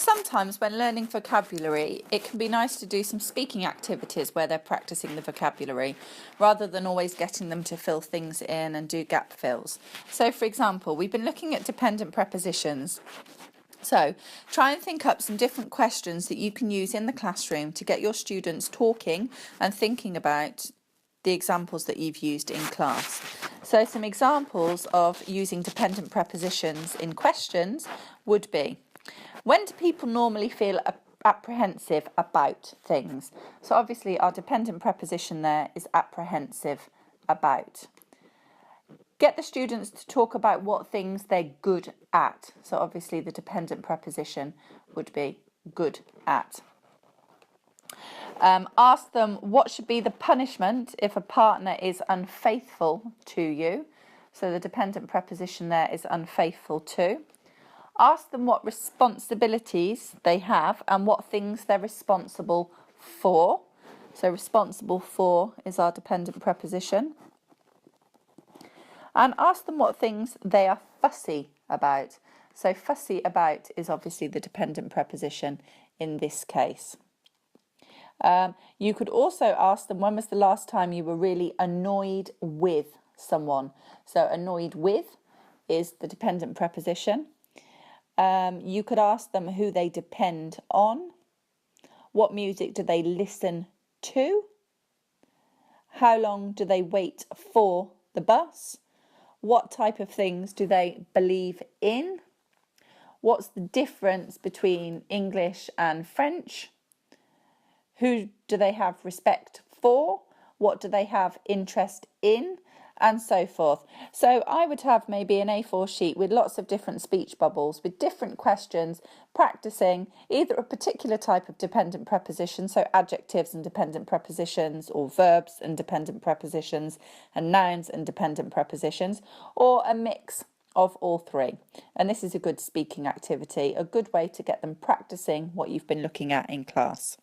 Sometimes when learning vocabulary, it can be nice to do some speaking activities where they're practicing the vocabulary, rather than always getting them to fill things in and do gap fills. So, for example, we've been looking at dependent prepositions. So, try and think up some different questions that you can use in the classroom to get your students talking and thinking about the examples that you've used in class. So, some examples of using dependent prepositions in questions would be: when do people normally feel apprehensive about things? So obviously our dependent preposition there is apprehensive about. Get the students to talk about what things they're good at. So obviously the dependent preposition would be good at. Ask them what should be the punishment if a partner is unfaithful to you. So the dependent preposition there is unfaithful to. Ask them what responsibilities they have and what things they're responsible for. So responsible for is our dependent preposition. And ask them what things they are fussy about. So fussy about is obviously the dependent preposition in this case. You could also ask them, when was the last time you were really annoyed with someone? So annoyed with is the dependent preposition. You could ask them who they depend on, what music do they listen to, how long do they wait for the bus, what type of things do they believe in, what's the difference between English and French, who do they have respect for, what do they have interest in, and so forth. So I would have maybe an A4 sheet with lots of different speech bubbles with different questions, practicing either a particular type of dependent preposition, so adjectives and dependent prepositions, or verbs and dependent prepositions, and nouns and dependent prepositions, or a mix of all three. And this is a good speaking activity, a good way to get them practicing what you've been looking at in class.